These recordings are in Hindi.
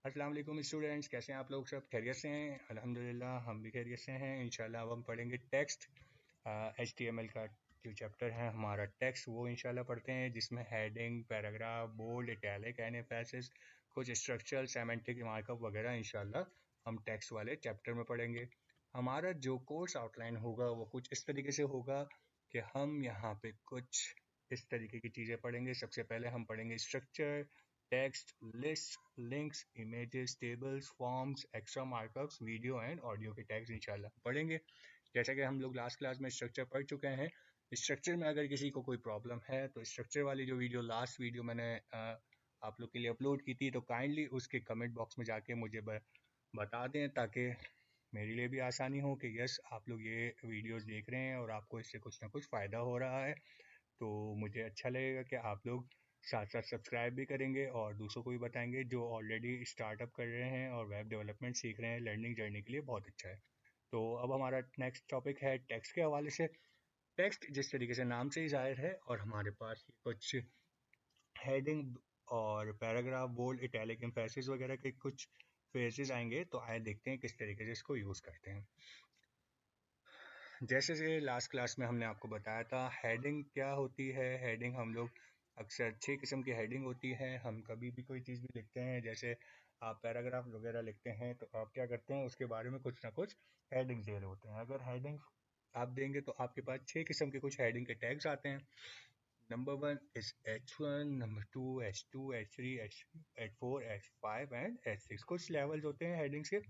अस्सलाम वालेकुम स्टूडेंट्स, कैसे हैं आप लोग? सब खैरियत से हैं? अल्हम्दुलिल्लाह हम भी खैरियत से हैं। इंशाल्लाह अब हम पढ़ेंगे टेक्स्ट। HTML का जो चैप्टर है हमारा टेक्स्ट, वो इंशाल्लाह पढ़ते हैं, जिसमें हेडिंग, पैराग्राफ, बोल्ड, इटैलिक, एनएफएसएस, कुछ स्ट्रक्चरल, सेमेंटिक मार्कअप वगैरह इंशाल्लाह हम टेक्स्ट वाले चैप्टर में पढ़ेंगे। हमारा जो कोर्स आउटलाइन होगा वो कुछ इस तरीके से होगा कि हम यहाँ पे कुछ इस तरीके की चीज़ें पढ़ेंगे। सबसे पहले हम पढ़ेंगे structure, text, list, links, images, tables, forms, extra markups, video and audio के टैग्स इंशाल्लाह पढ़ेंगे। जैसा कि हम लोग लास्ट क्लास में स्ट्रक्चर पढ़ चुके हैं। स्ट्रक्चर में अगर किसी को कोई प्रॉब्लम है तो स्ट्रक्चर वाली जो वीडियो, लास्ट वीडियो मैंने आप लोग के लिए अपलोड की थी, तो काइंडली उसके कमेंट बॉक्स में जाके मुझे बता दें, ताकि मेरे लिए भी आसानी हो कि यस, आप लोग ये वीडियोस देख रहे हैं और आपको इससे कुछ ना कुछ फ़ायदा हो रहा है। तो मुझे अच्छा लगेगा कि आप लोग साथ साथ सब्सक्राइब भी करेंगे और दूसरों को भी बताएंगे जो ऑलरेडी स्टार्टअप कर रहे हैं और वेब डेवलपमेंट सीख रहे हैं। लर्निंग जर्नी के लिए बहुत अच्छा है। तो अब हमारा नेक्स्ट टॉपिक है टेक्स्ट के हवाले से। टेक्स्ट जिस तरीके से नाम से ही जाहिर है, और हमारे पास ये कुछ हेडिंग और पैराग्राफ, बोल्ड, इटैलिक, एम्फेसिस वगैरह के कुछ फेजेस आएंगे, तो आए देखते हैं किस तरीके से इसको यूज़ करते हैं। जैसे से लास्ट क्लास में हमने आपको बताया था, हेडिंग क्या होती है। हेडिंग हम लोग अक्सर 6 किस्म की हेडिंग होती है। हम कभी भी कोई चीज़ भी लिखते हैं, जैसे आप पैराग्राफ वगैरह लिखते हैं, तो आप क्या करते हैं, उसके बारे में कुछ ना कुछ हेडिंग दे रहे होते हैं। अगर हेडिंग आप देंगे तो आपके पास 6 किस्म के कुछ हेडिंग के टैग्स आते हैं। Number 1 is H1, number 2 H2, H3, H4, H5 and H6। कुछ लेवल्स होते हैं हेडिंग्स के।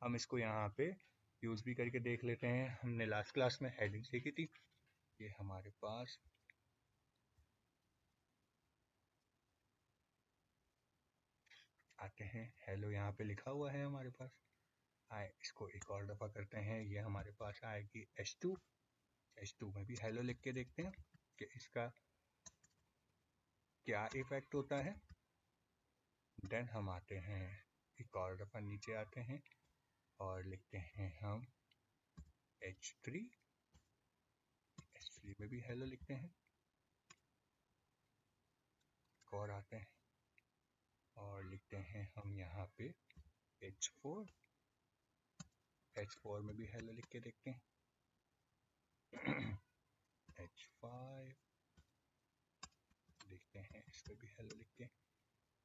हम इसको यहाँ पे यूज़ भी करके देख लेते हैं। हमने लास्ट क्लास में हेडिंग सीखी थी। ये हमारे पास आते हैं, हेलो यहाँ पे लिखा हुआ है हमारे पास। आए इसको एक और दफ़ा करते हैं। ये हमारे पास आएगी H2। H2 में भी हेलो लिख के देखते हैं कि इसका क्या इफेक्ट होता है। देन हम आते हैं, एक और दफ़ा नीचे आते हैं और लिखते हैं हम H3। H3 में भी हेलो लिखते हैं। एक और आते हैं और लिखते हैं हम यहाँ पे H4। H4 में भी हेलो लिख के देखते हैं। H5 देखते हैं, इस पर भी हेलो लिख के।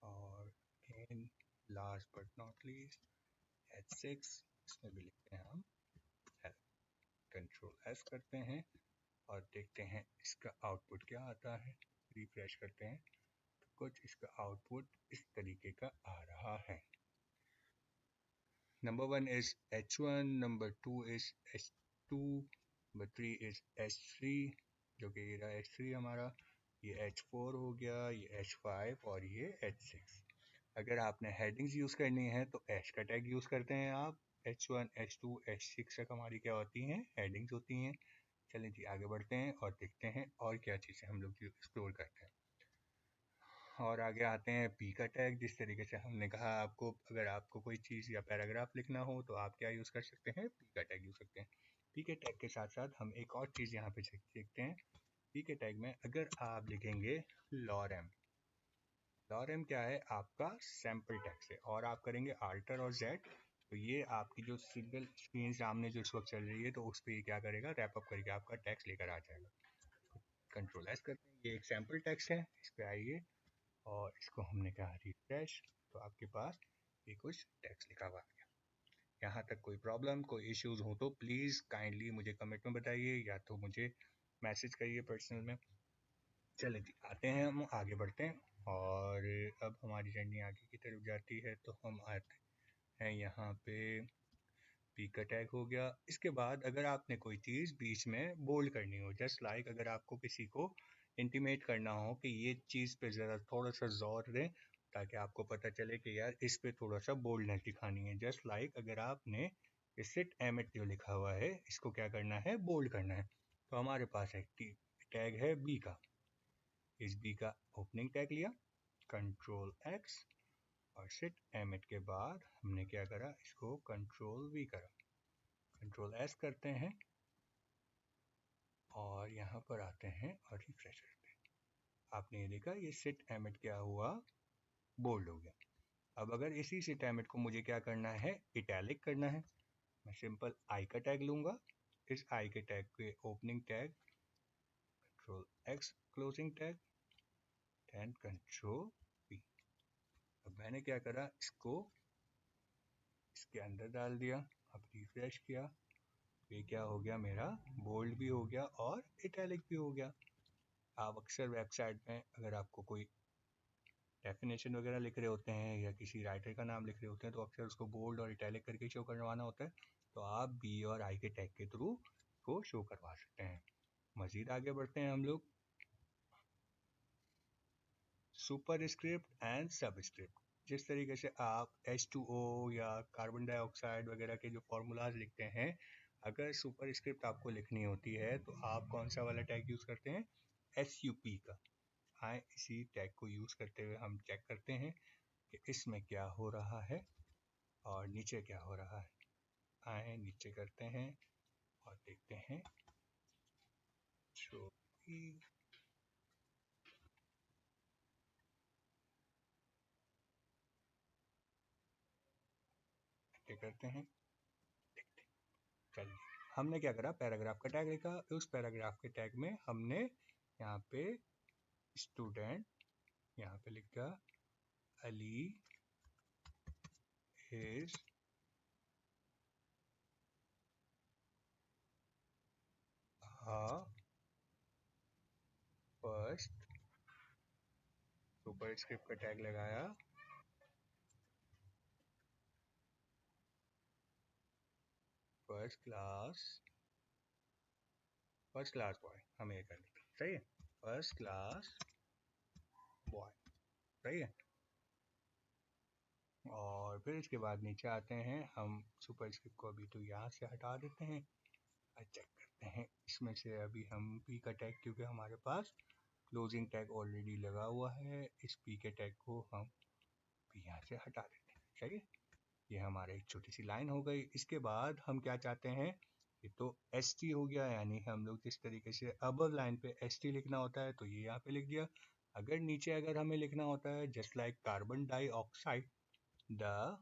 और again last but not least H6, इसमें भी लिखते हैं हम हेलो। कंट्रोल S करते हैं और देखते हैं इसका आउटपुट क्या आता है। रिफ्रेश करते हैं तो कुछ इसका आउटपुट इस तरीके का आ रहा है। Number 1 is H1, number 2 is H2, number 3 is H3, जो कि ये रहा H3 हमारा। ये H4 हो गया, ये H5 और ये H6। अगर आपने हेडिंग्स यूज़ करनी है तो H का टैग यूज़ करते हैं आप। H1, H2, H6 तक हमारी क्या होती हैं, हेडिंग्स होती हैं। चलें जी, आगे बढ़ते हैं और देखते हैं और क्या चीज़ें हम लोग एक्सप्लोर करते हैं। और आगे आते हैं पी का टैग। जिस तरीके से हमने कहा आपको, अगर आपको कोई चीज़ या पैराग्राफ लिखना हो तो आप क्या यूज़ कर सकते हैं, पी का टैग यूज़ करते हैं। पी के टैग के साथ साथ हम एक और चीज़ यहाँ पे देखते हैं। पी के टैग में अगर आप लिखेंगे लॉरेम, लॉरेम क्या है, आपका सैम्पल टैग है, और आप करेंगे आल्टर और जेड, तो ये आपकी जो सिंगल स्क्रीन सामने जो इस वक्त चल रही है, तो उस पर ये क्या करेगा, रैप अप करके आपका टैक्स लेकर आ जाएगा। कंट्रोल एस करते हैं, ये एक सैम्पल टैक्स है, इस पर आइए और इसको हमने कहा रिफ्रेश, तो आपके पास ये कुछ टेक्स्ट लिखा हुआ है। यहाँ तक कोई प्रॉब्लम, कोई इश्यूज हो तो प्लीज़ काइंडली मुझे कमेंट में बताइए, या तो मुझे मैसेज करिए पर्सनल में। चलें जी, आते हैं, हम आगे बढ़ते हैं। और अब हमारी जर्नी आगे की तरफ जाती है, तो हम आते हैं यहाँ पे पी का टैग हो गया। इसके बाद अगर आपने कोई चीज़ बीच में बोल्ड करनी हो, जस्ट लाइक अगर आपको किसी को इंटीमेट करना हो कि ये चीज़ पे ज़रा थोड़ा सा जोर दें, ताकि आपको पता चले कि यार इस पे थोड़ा सा बोल्डनेस दिखानी है। जस्ट लाइक अगर आपने सिट एमिट जो लिखा हुआ है, इसको क्या करना है, बोल्ड करना है, तो हमारे पास एक टैग है बी का। इस बी का ओपनिंग टैग लिया, कंट्रोल एक्स, और सिट एमिट के बाद हमने क्या करा, इसको कंट्रोल वी करा। कंट्रोल एस करते हैं और यहाँ पर आते हैं और रिफ्रेश करते हैं। आपने ये देखा, ये सिट एमिट क्या हुआ, बोल्ड हो गया। अब अगर इसी से टाइम को मुझे क्या करना है, इटैलिक करना है, मैं सिंपल आई का टैग लूंगा, इस आई के टैग के opening tag control x closing tag and control P. अब मैंने क्या करा, इसको इसके अंदर डाल दिया, अब रिफ्रेश किया, ये क्या हो गया, मेरा बोल्ड भी हो गया और इटैलिक भी हो गया। आप अक्सर वेबसाइट में अगर आपको कोई डेफिनेशन वगैरह लिख रहे होते हैं या किसी राइटर का नाम लिख रहे होते हैं तो अक्सर उसको बोल्ड और इटैलिक करके शो करवाना होता है, तो आप बी और आई के टैग के थ्रू को शो करवा सकते हैं। मज़ीद आगे बढ़ते हैं हम लोग, सुपर स्क्रिप्ट एंड सब स्क्रिप्ट। जिस तरीके से आप H2O या कार्बन डाइऑक्साइड वगैरह के जो फॉर्मूलाज लिखते हैं, अगर सुपर स्क्रिप्ट आपको लिखनी होती है तो आप कौन सा वाला टैग यूज़ करते हैं, SUP का। आए इसी टैग को यूज़ करते हुए हम चेक करते हैं कि इसमें क्या हो रहा है और नीचे क्या हो रहा है। आए नीचे करते हैं और देखते हैं, जो करते हैं, देखते हैं। चलिए, हमने क्या करा, पैराग्राफ का टैग लिखा, उस पैराग्राफ के टैग में हमने यहाँ पे स्टूडेंट, यहाँ पे लिखा Ali is first, super script का टैग लगाया, फर्स्ट क्लास बॉय, हमें ये करना है, सही है, फर्स्ट क्लास बॉय, सही है। और फिर इसके बाद नीचे आते हैं, हम सुपर स्क्रिप्ट को अभी तो यहाँ से हटा देते हैं और चेक करते हैं इसमें से अभी हम पी का टैग, क्योंकि हमारे पास क्लोजिंग टैग ऑलरेडी लगा हुआ है, इस पी के टैग को हम भी यहाँ से हटा देते हैं, सही है। ये हमारे एक छोटी सी लाइन हो गई। इसके बाद हम क्या चाहते हैं, ये तो एस टी हो गया, यानी हम लोग जिस तरीके से अबव लाइन पे एस टी लिखना होता है तो ये यहाँ पे लिख दिया। अगर नीचे अगर हमें लिखना होता है just like carbon dioxide, the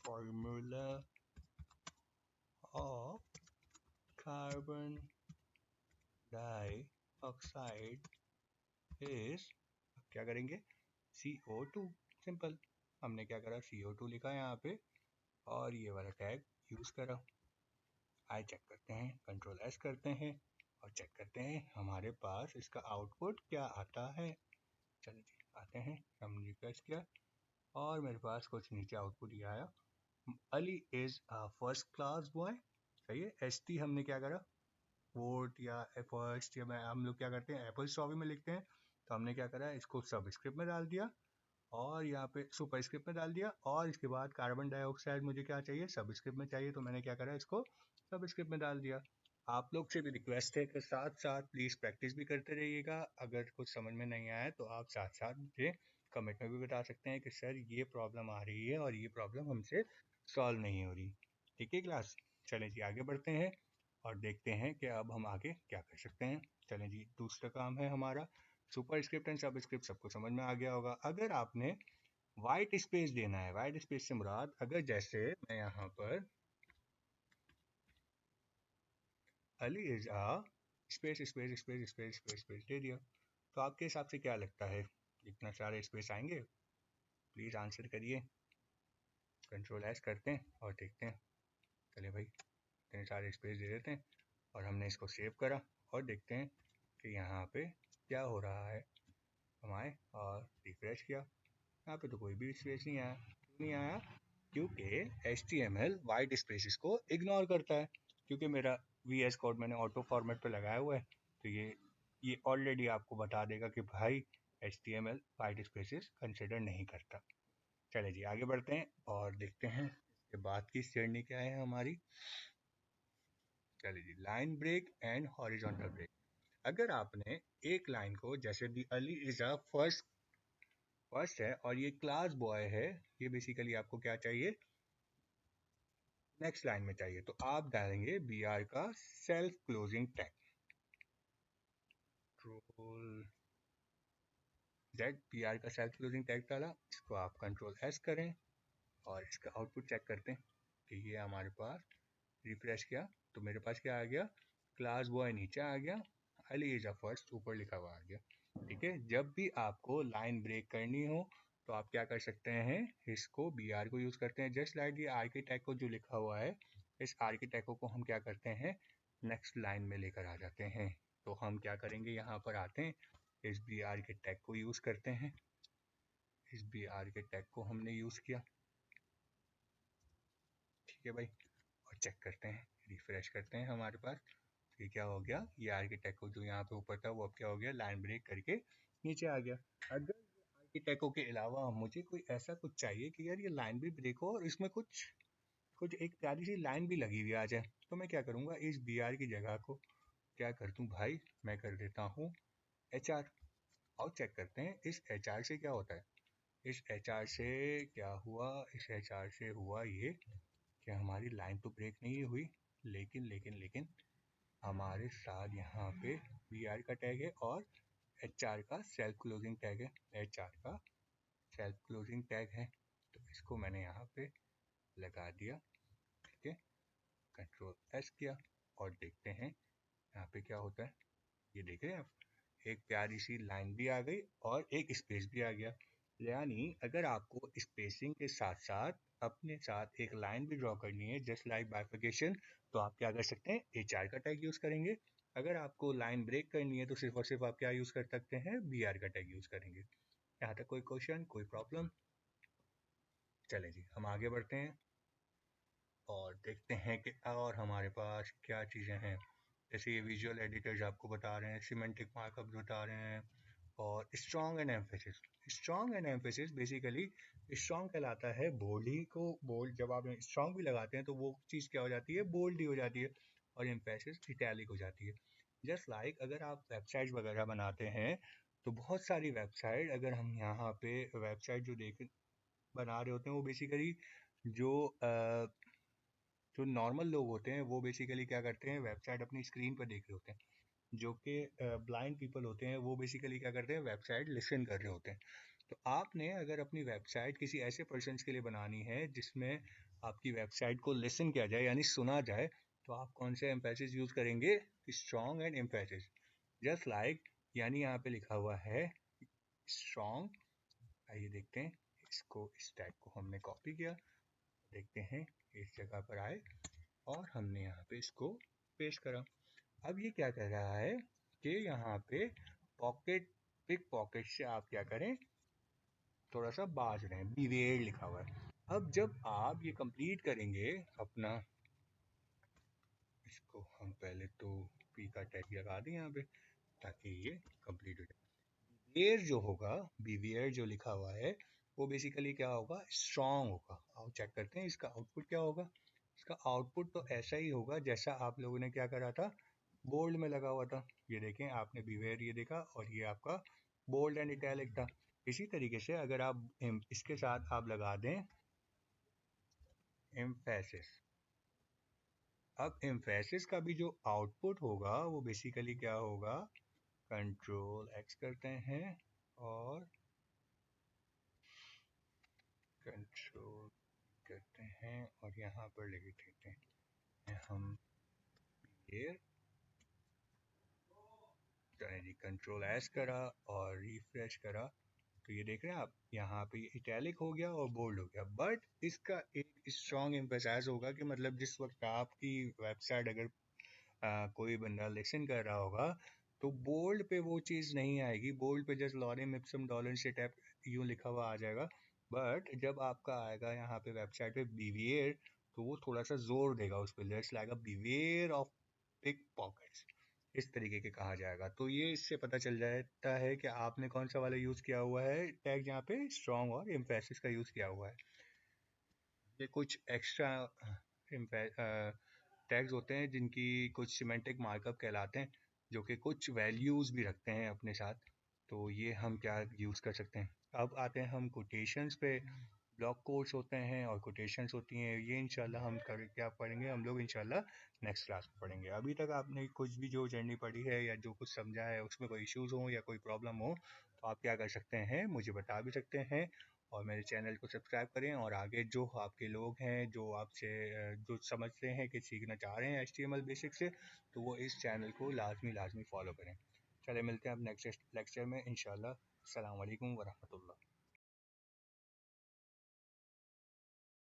formula of carbon dioxide is, क्या करेंगे, CO2, सिंपल। हमने क्या करा, CO2 लिखा है यहाँ पे और ये वाला टैग यूज करा। आई चेक करते हैं, कंट्रोल एस करते हैं और चेक करते हैं हमारे पास इसका आउटपुट क्या आता है। चलिए जी, आते हैं, हम रिफ्रेश किया और मेरे पास कुछ नीचे आउटपुट ये आया, Ali is a first class boy, सही है। एस टी हमने क्या करा, फोर्ट या फर्स्ट, या मैं हम लोग क्या करते हैं एप्पल स्टॉबी में लिखते हैं, तो हमने क्या करा, इसको सबस्क्रिप्ट में डाल दिया और यहाँ पे सुपरस्क्रिप्ट में डाल दिया, और इसके बाद कार्बन डाइऑक्साइड मुझे क्या चाहिए, सबस्क्रिप्ट में चाहिए, तो मैंने क्या करा, इसको सबस्क्रिप्ट में डाल दिया। आप लोग से भी रिक्वेस्ट है कि साथ साथ प्लीज़ प्रैक्टिस भी करते रहिएगा। अगर कुछ समझ में नहीं आया तो आप साथ साथ मुझे कमेंट में भी बता सकते हैं कि सर ये प्रॉब्लम आ रही है और ये प्रॉब्लम हमसे सॉल्व नहीं हो रही। ठीक है क्लास, चलें जी आगे बढ़ते हैं और देखते हैं कि अब हम आगे क्या कर सकते हैं। चलें जी, दूसरा काम है हमारा सुपर स्क्रिप्ट एंड सब स्क्रिप्ट, सबको समझ में आ गया होगा। अगर आपने वाइट स्पेस देना है, वाइट स्पेस से मुराद, अगर जैसे मैं यहाँ पर Ali is a space space space space space space दे दिया, तो आपके हिसाब से क्या लगता है, इतना सारे स्पेस आएंगे? प्लीज़ आंसर करिए। कंट्रोल एस करते हैं और देखते हैं। चलिए भाई, इतने सारे स्पेस दे देते हैं और हमने इसको सेव करा और देखते हैं कि यहाँ पे क्या हो रहा है। हम आए और रिफ्रेश किया, यहाँ पे तो कोई भी स्पेस नहीं आया। क्यों नहीं आया? क्योंकि HTML वाइट स्पेसिस को इग्नोर करता है, क्योंकि मेरा VS कोड मैंने ऑटो फॉर्मेट पे लगाया हुआ है, तो ये ऑलरेडी आपको बता देगा कि भाई HTML वाइट स्पेसिस कंसिडर नहीं करता। चले जी आगे बढ़ते हैं और देखते हैं इसके बाद की जर्नी क्या है हमारी। चलिए जी, line break and horizontal break. अगर आपने एक लाइन को, जैसे the Ali is a first है और ये क्लास बॉय है, ये बेसिकली आपको क्या चाहिए, नेक्स्ट लाइन में चाहिए, तो आप डालेंगे BR का self closing tag, control Z P R का सेल्फ क्लोजिंग टैग डाला, इसको आप कंट्रोल एस करें और इसका आउटपुट चेक करते हैं कि ये हमारे पास रिफ्रेश किया तो मेरे पास क्या आ गया, क्लास बॉय नीचे आ गया, अली इज अ फर्स्ट ऊपर लिखा हुआ आ गया। ठीक है, जब भी आपको लाइन ब्रेक करनी हो तो आप क्या कर सकते हैं, इसको बी आर को यूज करते हैं। जस्ट लाइक ये आर्किटेक्ट को जो लिखा हुआ है, इस आर्किटेक्ट को हम क्या करते हैं, नेक्स्ट लाइन में लेकर आ जाते हैं। तो हम क्या करेंगे, यहाँ पर आते हैं, इस बी आर के टैग को यूज करते हैं। इस बी आर के टैग को हमने यूज किया, ठीक है भाई, और चेक करते हैं, रिफ्रेश करते हैं, हमारे पास ये क्या हो गया, ये आर्किटेक्ट को जो यहाँ पे ऊपर था वो अब क्या हो गया, लाइन ब्रेक करके नीचे आ गया। अगर आर्किटेक्टों के अलावा मुझे कोई ऐसा कुछ चाहिए कि यार ये लाइन भी ब्रेक हो और इसमें कुछ कुछ एक प्यारी सी लाइन भी लगी हुई आ जाए, तो मैं क्या करूँगा, इस बी आर की जगह को क्या कर दूँ भाई, मैं कर देता हूँ एच आर। और चेक करते हैं इस एच आर से क्या होता है। इस एच आर से क्या हुआ, इस एच आर से हुआ ये कि हमारी लाइन तो ब्रेक नहीं हुई, लेकिन लेकिन लेकिन हमारे साथ यहाँ पे वी आर का टैग है और एच आर का सेल्फ क्लोजिंग टैग है, एच आर का सेल्फ क्लोजिंग टैग है। तो इसको मैंने यहाँ पे लगा दिया, ठीक है, कंट्रोल एस किया और देखते हैं यहाँ पे क्या होता है। ये देख रहे हैं आप, एक प्यारी सी लाइन भी आ गई और एक स्पेस भी आ गया। यानी अगर आपको स्पेसिंग के साथ साथ अपने साथ एक लाइन भी ड्रॉ करनी है, जस्ट लाइक बाइफिकेशन, तो आप क्या कर सकते हैं, एच आर का टैग यूज करेंगे। अगर आपको लाइन ब्रेक करनी है तो सिर्फ और सिर्फ आप क्या यूज कर सकते हैं, बी आर का टैग यूज करेंगे। यहाँ तक कोई क्वेश्चन, कोई प्रॉब्लम? चले जी, हम आगे बढ़ते हैं और देखते हैं कि और हमारे पास क्या चीज़ें हैं। जैसे ये विजुअल एडिटर्स आपको बता रहे हैं, सिमेंटिक मार्कअप बता रहे हैं, और strong and emphasis. Strong and emphasis basically, strong कहलाता है बोल्ड ही को, बोल्ड जब आप स्ट्रॉन्ग भी लगाते हैं तो वो चीज़ क्या हो जाती है, बोल्ड ही हो जाती है, और एम्फेसिस इटैलिक हो जाती है। जस्ट लाइक अगर आप वेबसाइट वगैरह बनाते हैं तो बहुत सारी वेबसाइट, अगर हम यहाँ पे वेबसाइट जो देख बना रहे होते हैं वो बेसिकली जो जो नॉर्मल लोग होते हैं वो बेसिकली क्या करते हैं, वेबसाइट अपनी स्क्रीन पर देख रहे होते हैं। जो कि ब्लाइंड पीपल होते हैं वो बेसिकली क्या करते हैं, वेबसाइट लिसन कर रहे होते हैं। तो आपने अगर अपनी वेबसाइट किसी ऐसे पर्सन के लिए बनानी है जिसमें आपकी वेबसाइट को लिसन किया जाए यानी सुना जाए, तो आप कौन से एम्फेसिस यूज करेंगे, strong and emphasis. Just like यानी यहाँ पे लिखा हुआ है स्ट्रॉन्ग। आइए देखते हैं, इसको इस टैग को हमने कॉपी किया, देखते हैं इस जगह पर आए और हमने यहाँ पे इसको पेस्ट करा। अब ये क्या कह रहा है कि यहाँ पे पॉकेट, पिक पॉकेट से आप क्या करें, थोड़ा सा बाज रहे हैं, बीवेयर लिखा हुआ है। अब जब आप ये कंप्लीट करेंगे अपना, इसको हम पहले तो पी का टैग लगा दें यहाँ पे ताकि ये कंप्लीट हो जाए। बीवेयर जो होगा, बीवेयर जो लिखा हुआ है वो बेसिकली क्या होगा, स्ट्रॉन्ग होगा। आओ चेक करते हैं इसका आउटपुट क्या होगा। इसका आउटपुट तो ऐसा ही होगा जैसा आप लोगों ने क्या करा था, बोल्ड में लगा हुआ था। ये देखें, आपने बीवेयर ये देखा और ये आपका बोल्ड एंड इटैलिक था। इसी तरीके से अगर आप इसके साथ आप लगा दें एम्फेसिस, अब एम्फेसिस का भी जो आउटपुट होगा वो बेसिकली क्या होगा, कंट्रोल एक्स करते हैं और कंट्रोल करते हैं और यहाँ पर लिख देते हैं हम ये, जी कंट्रोल एस करा और रिफ्रेश करा, तो ये देख रहे हैं आप, यहाँ पे इटैलिक हो गया और बोल्ड हो गया। बट इसका एक स्ट्रॉन्ग एम्फेसाइज होगा कि मतलब जिस वक्त आपकी वेबसाइट अगर कोई बंदा लिसन कर रहा होगा तो बोल्ड पे वो चीज़ नहीं आएगी, बोल्ड पे जस्ट लॉरेम इप्सम डॉलर से टैप यूँ लिखा हुआ आ जाएगा। बट जब आपका आएगा यहाँ पे वेबसाइट पे बीवियर, तो वो थोड़ा सा जोर देगा उस पर, just like behaviour of pickpockets, इस तरीके के कहा जाएगा। तो ये इससे पता चल जाता है कि आपने कौन सा वाला यूज़ किया हुआ है टैग, यहाँ पे स्ट्रॉन्ग और एम्फेसिस का यूज़ किया हुआ है। ये कुछ एक्स्ट्रा टैग्स होते हैं जिनकी कुछ सिमेंटिक मार्कअप कहलाते हैं, जो कि कुछ वैल्यूज़ भी रखते हैं अपने साथ। तो ये हम क्या यूज़ कर सकते हैं। अब आते हैं हम कोटेशंस पे। ब्लॉक कोट्स होते हैं और कोटेशंस होती हैं, ये इंशाल्लाह हम कर क्या पढ़ेंगे हम लोग इंशाल्लाह नेक्स्ट क्लास में पढ़ेंगे। अभी तक आपने कुछ भी जो जर्नी पढ़ी है या जो कुछ समझा है उसमें कोई इश्यूज़ हो या कोई प्रॉब्लम हो तो आप क्या कर सकते हैं, मुझे बता भी सकते हैं। और मेरे चैनल को सब्सक्राइब करें और आगे जो आपके लोग हैं जो आपसे जो समझते हैं कि सीखना चाह रहे हैं HTML बेसिक से, तो वो इस चैनल को लाजमी फॉलो करें। चले मिलते हैं अब नेक्स्ट लेक्चर में इंशाल्लाह। अस्सलाम वालेकुम वरहमतुल्लाह।